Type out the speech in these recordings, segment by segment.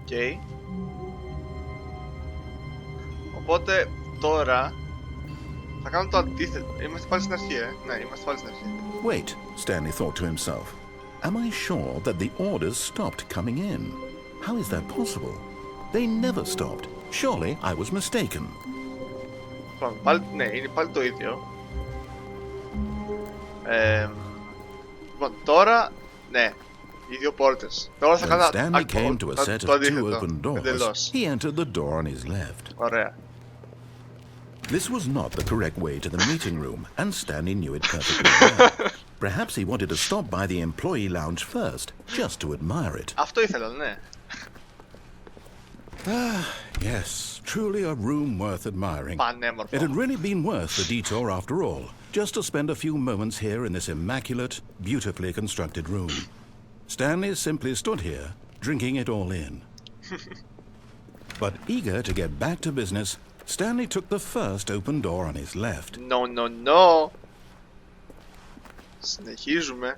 Οκ. Οπότε τώρα θα κάνω το αντίθετο. Είμαστε πάλι στην αρχή, Ναι, είμαστε πάλι στην αρχή. Wait, Stanley thought to himself. Am I sure that the orders stopped coming in? How is that possible? They never stopped. Surely I was mistaken. Πάλι, ναι, είναι πάλι το ίδιο. Λοιπόν, τώρα, ναι, οι δύο πόρτες. Τώρα θα When κάνω Stanley came to a set το of two αντίθετο. open doors, Εντελώς. he entered the door on his left. Ωραία. This was not the correct way to the meeting room, and Stanley knew it perfectly well. Perhaps he wanted to stop by the employee lounge first, just to admire it. Αυτό ήθελα, ναι. Yes, truly a room worth admiring. Πανέμορφο. It had really been worth the detour after all, just to spend a few moments here in this immaculate, beautifully constructed room. Stanley simply stood here, drinking it all in. But eager to get back to business, Stanley took the first open door on his left. No. Συνεχίζουμε.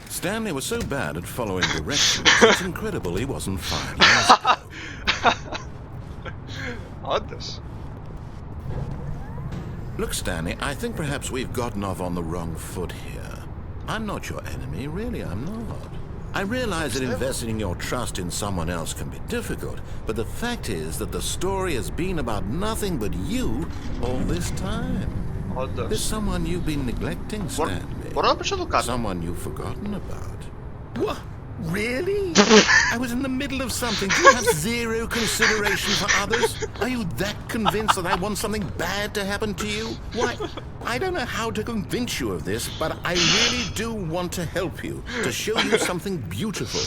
Stanley was so bad at following directions, it's incredible he wasn't 5 years ago. Όντως. Look, Stanley, I think perhaps we've gotten off on the wrong foot here. I'm not your enemy, really, I'm not. I realize that investing your trust in someone else can be difficult, but the fact is that the story has been about nothing but you all this time. Όντως. There's someone you've been neglecting, Stanley. Μπορώ να πέσω το κάτω. Someone you've forgotten about. What? Really? I was in the middle of something. Do you have zero consideration for others? Are you that convinced that I want something bad to happen to you? Why, I don't know how to convince you of this, but I really do want to help you, to show you something beautiful.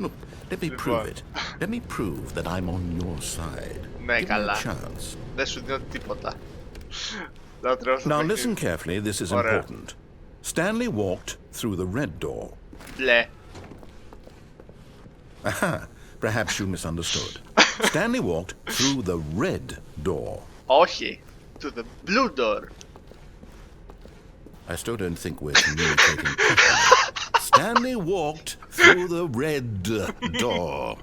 Look, let me prove it. Let me prove that I'm on your side. Ναι, Give me καλά. a chance. Δεν σου δίνω τίποτα. Now listen carefully, this is Ωραία. important. Stanley walked through the red door. Μπλε. Aha, perhaps you misunderstood. Stanley walked through the red door. Όχι. To the blue door. I still don't think we're communicating properly. Stanley walked through the red door.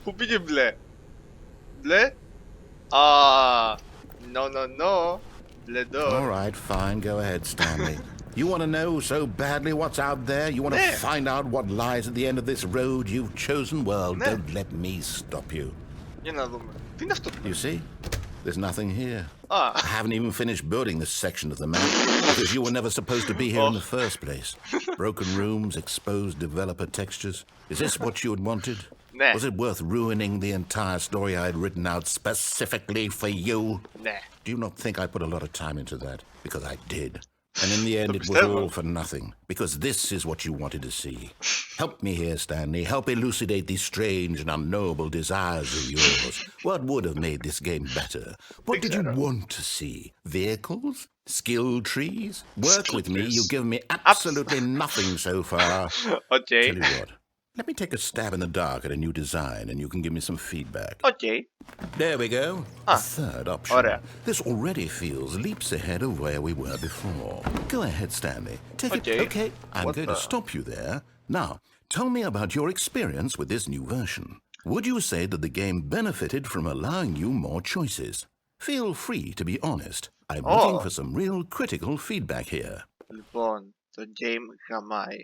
Πού πήγε μπλε? Μπλε? No. Μπλε door. All right, fine, go ahead, Stanley. You want to know so badly what's out there? You want to Ναι. find out what lies at the end of this road you've chosen? Well, Ναι. don't let me stop you. Για να δούμε. Τι είναι αυτό? You see? There's nothing here. Ah. I haven't even finished building this section of the map because you were never supposed to be here in the first place. Broken rooms, exposed developer textures. Is this what you had wanted? Ναι. Was it worth ruining the entire story I had written out specifically for you? Ναι. Do you not think I put a lot of time into that? Because I did. And in the end, it was πιστεύω. all for nothing. Because this is what you wanted to see. Help me here, Stanley. Help elucidate these strange and unknowable desires of yours. What would have made this game better? What did you want to see? Vehicles? Skill trees? Work with me. You've given me absolutely nothing so far. Οκ. Tell you what. Let me take a stab in the dark at a new design and you can give me some feedback. Οκ. There we go. A third option. Ωραία. This already feels leaps ahead of where we were before. Go ahead, Stanley. Take Okay. it. Okay, I'm What going to the- stop you there. Now, tell me about your experience with this new version. Would you say that the game benefited from allowing you more choices? Feel free to be honest. I'm looking for some real critical feedback here. Λοιπόν, το game γαμάει.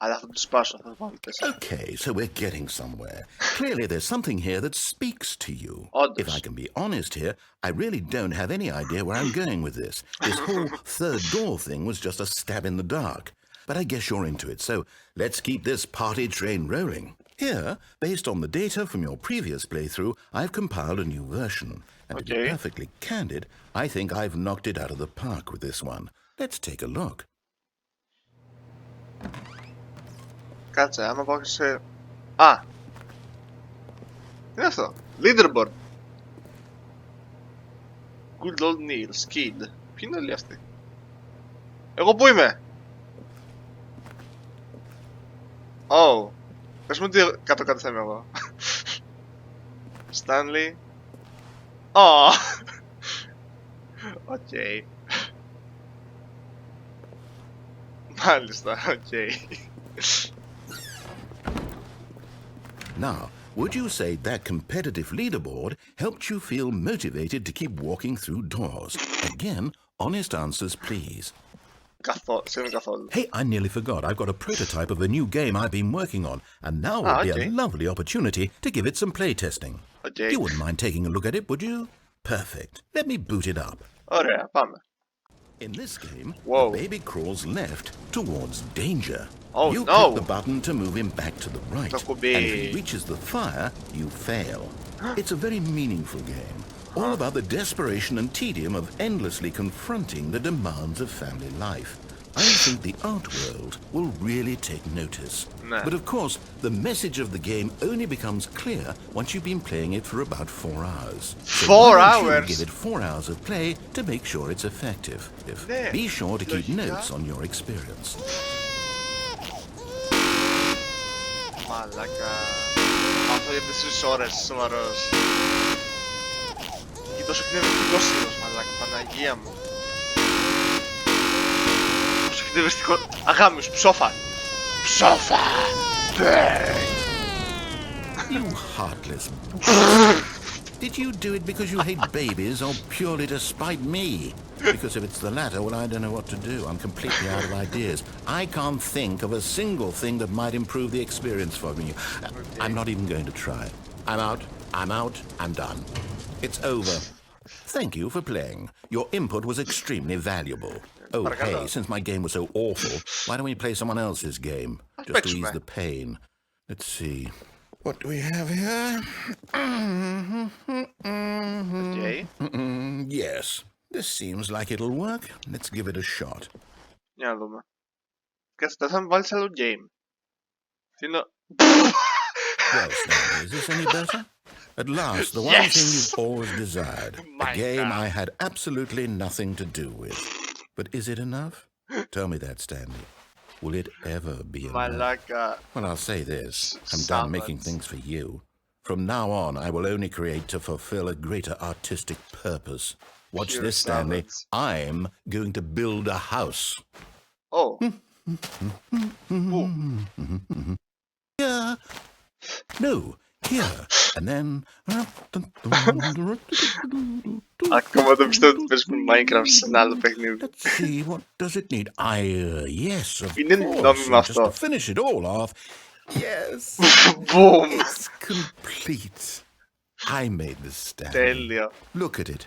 Αλλά θα το σπάσω, θα το βάλω 4. Okay, so we're getting somewhere. Clearly, there's something here that speaks to you. Όντως. If I can be honest here, I really don't have any idea where I'm going with this. This whole third door thing was just a stab in the dark. But I guess you're into it, so let's keep this party train rolling. Here, based on the data from your previous playthrough, I've compiled a new version. And to be Okay. perfectly candid, I think I've knocked it out of the park with this one. Let's take a look. Κάτσε, άμα πάω σε... Α! Τι είναι αυτό? Leaderboard. Good old Neil, Skid. Ποιοι είναι όλοι αυτοί? Εγώ πού είμαι? Oh. Πες μου τι κάτω-κάτω θα είμαι εγώ. Stanley. Oh. Οκ. Μάλιστα, οκ. Now, would you say that competitive leaderboard helped you feel motivated to keep walking through doors? Again, honest answers, please. Καθόλου. Hey, I nearly forgot. I've got a prototype of a new game I've been working on, and now would be a lovely opportunity to give it some playtesting. Okay. You wouldn't mind taking a look at it, would you? Perfect. Let me boot it up. Ωραία, πάμε. In this game, Whoa. the baby crawls left towards danger. Oh, you no. click the button to move him back to the right, That could and if be- he reaches the fire, you fail. It's a very meaningful game, all about the desperation and tedium of endlessly confronting the demands of family life. I think the art world will really take notice. Nah. But of course, the message of the game only becomes clear once you've been playing it for about 4 hours. So 4 why don't you hours? give it 4 hours of play to make sure it's effective. Ναι, Be sure to keep λογικά. notes on your experience. Μαλάκα. Αυτό για 4 ώρες, σοβαρός. Και τόσο εκνευριστικός είδος, μαλάκα, Παναγία μου. Τόσο εκνευριστικό. Αγάμιος, ψόφα. Ψόφα. You heartless Did you do it because you hate babies or purely to spite me? Because if it's the latter, well, I don't know what to do. I'm completely out of ideas. I can't think of a single thing that might improve the experience for me. I'm not even going to try. I'm out. I'm done. It's over. Thank you for playing. Your input was extremely valuable. Oh, hey, since my game was so awful, why don't we play someone else's game? Just to ease the pain. Let's see. What do we have here? Okay. Yes, this seems like it'll work. Let's give it a shot. Για να δούμε. Κάτσε, θα με βάλεις άλλο game. Τι είναι... Well, Stanley, is this any better? At last, the one Yes! thing you've always desired. A game I had absolutely nothing to do with. But is it enough? Tell me that, Stanley. Will it ever be enough? Μαλάκα. Well, I'll say this. I'm done making things for you. From now on, I will only create to fulfill a greater artistic purpose. Watch Pure this, Stanley. salads. I'm going to build a house. Oh. Here. No, here. And then... Ακόμα δεν πιστεύω ότι παίζουμε Minecraft σε ένα άλλο παιχνίδι. Let's see, what does it need? Yes, of Είναι course. νόμιμο And just to αυτό. finish it all off, yes, Boom. it's complete. I made this, Stanley. Τέλειο. Look at it.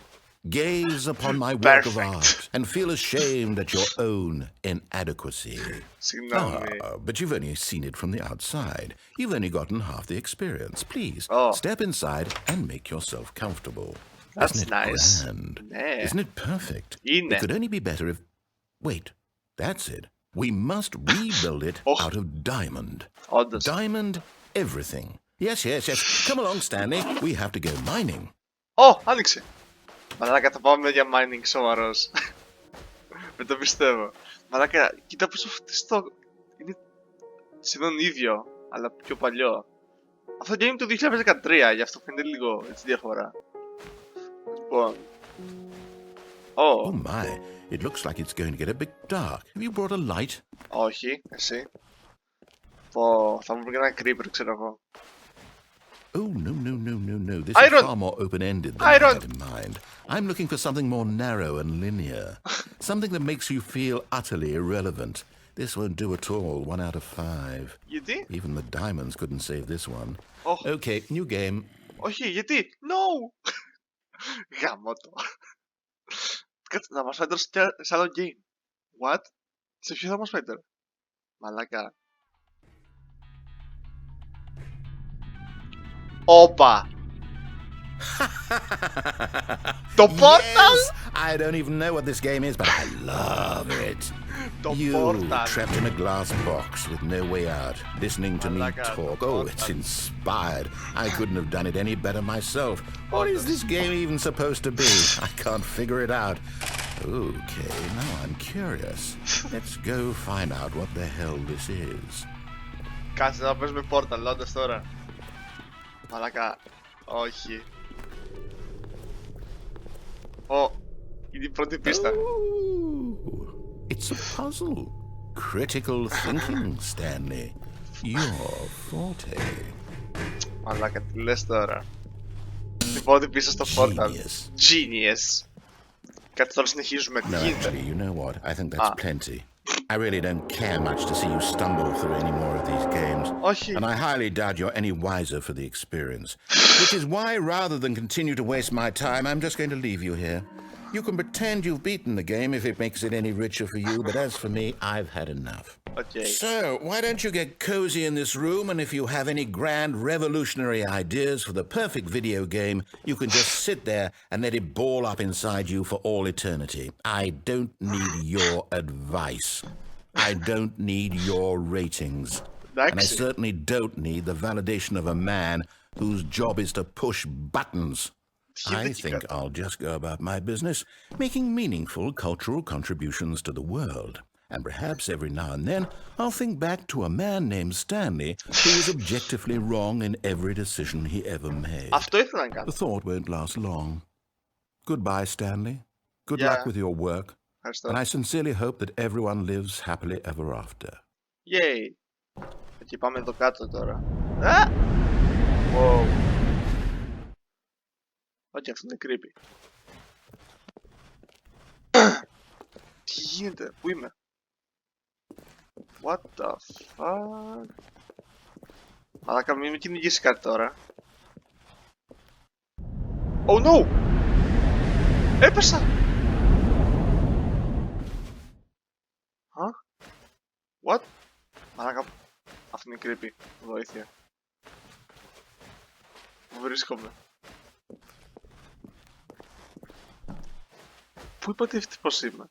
Gaze upon my work of Perfect. art and feel ashamed at your own inadequacy. Συγγνώμη. But you've only seen it from the outside. You've only gotten half the experience. Please, Oh. step inside and make yourself comfortable. That's Isn't it nice. grand? Ναι. Isn't it perfect? Είναι. It could only be better if... Wait, that's it. We must rebuild it Oh. out of diamond. Όντως. Diamond everything. Yes. Come along, Stanley. We have to go mining. Ω, άνοιξε. Μαλάκα, θα πάμε για mining, σοβαρός. Δεν το πιστεύω. Μαλάκα, κοίτα πόσο φτιστό. Είναι σχεδόν ίδιο, αλλά πιο παλιό. Αυτό το game του 2013, γι' αυτό φαίνεται λίγο έτσι διαφορά. Λοιπόν. Oh my, it looks like it's going to get a bit dark. Have you brought a light? Όχι, εσύ. Πω, θα μου βρει ένα creeper, ξέρω εγώ. Oh, no. This I is don't- far more open-ended than I I don't- had in mind. I'm looking for something more narrow and linear. Something that makes you feel utterly irrelevant. This won't do at all. 1 out of 5. Γιατί? Even the diamonds couldn't save this one. Oh. Okay, new game. Όχι, γιατί? No! Γαμώ το. Κάτσε, θα μας φάει τώρα σε άλλο game. What? Σε ποιο θα μας φάει τώρα? Μαλάκα. Όπα! Το Portal! Yes! I don't even know what this game is, but I love it. Το You Portal! trapped in a glass box with no way out, listening to me Malaga, talk. the Oh, Portal. it's inspired. I couldn't have done it any better myself. What is this game even supposed to be? I can't figure it out. Okay, now I'm curious. Let's go find out what the hell this is. Κάτσε να παίζουμε Portal, όντως τώρα. Μαλάκα. Όχι. Ω, είναι η πρώτη πίστα. Oh, it's a puzzle. Critical thinking, Stanley. Your forte. Μαλάκα, τι λες τώρα. Λοιπόν, ότι πίσω στο Portal. Genius. Genius. Κάτι τώρα συνεχίζουμε. Τι No, γίνεται. actually, you know what? I think that's plenty. I really don't care much to see you stumble through any more of these games. Όχι. And I highly doubt you're any wiser for the experience. Which is why, rather than continue to waste my time, I'm just going to leave you here. You can pretend you've beaten the game if it makes it any richer for you, but as for me, I've had enough. Okay. So, why don't you get cozy in this room, and if you have any grand revolutionary ideas for the perfect video game, you can just sit there and let it ball up inside you for all eternity. I don't need your advice. I don't need your ratings. And I certainly don't need the validation of a man whose job is to push buttons. I think I'll just go about my business, making meaningful cultural contributions to the world. And perhaps every now and then I'll think back to a man named Stanley who was objectively wrong in every decision he ever made. Αυτό ήθελα να κάνω. The thought won't last long. Goodbye, Stanley. Good Yeah. luck with your work. Ευχαριστώ. And I sincerely hope that everyone lives happily ever after. Yay. Εκεί πάμε εδώ κάτω τώρα. Α! Wow. Όχι, αυτό είναι creepy. Τι γίνεται, πού είμαι? What the fuck? Μαλάκα, μην με κυνηγήσει κάτι τώρα. Oh no! Έπεσα! Huh? What? Μαλάκα, αυτό είναι creepy. Βοήθεια. Πού βρίσκομαι? Πού είπατε αυτή πως είμαι?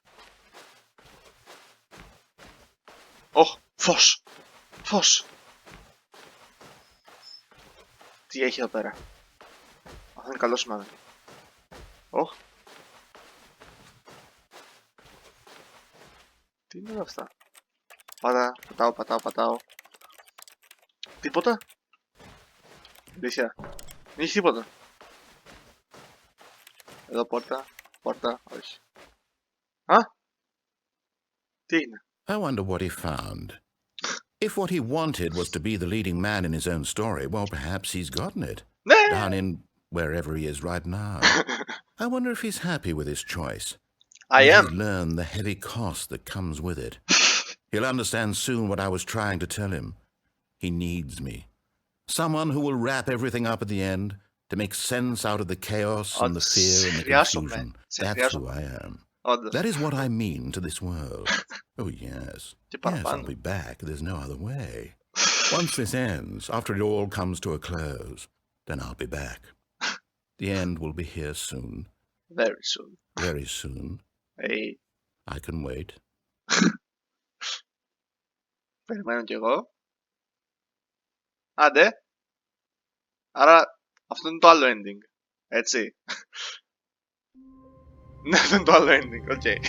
Ωχ, φως! Φως! Τι έχει εδώ πέρα? Αυτό είναι καλό σημάδι. Ωχ! Τι είναι όλα αυτά? Πατάω. Τίποτα? Αλήθεια. Δεν έχει τίποτα. Εδώ πόρτα, όχι. Α! Τι έγινε? I wonder what he found. If what he wanted was to be the leading man in his own story, well, perhaps he's gotten it. Ναι! Down in wherever he is right now. I wonder if he's happy with his choice. I Will am. he learn the heavy cost that comes with it? He'll understand soon what I was trying to tell him. He needs me. Someone who will wrap everything up at the end to make sense out of the chaos and the fear and the confusion. That's who I am. Όντως. That is what I mean to this world. Oh, yes. Και Yes, παραπάνω. I'll be back. There's no other way. Once this ends, after it all comes to a close, then I'll be back. The end will be here soon. Very soon. Very soon. Hey, I can wait. περιμένω κι εγώ. Άντε. Άρα, αυτό είναι το άλλο ending. Έτσι. Ναι, αυτό είναι το άλλο ending. Οκ.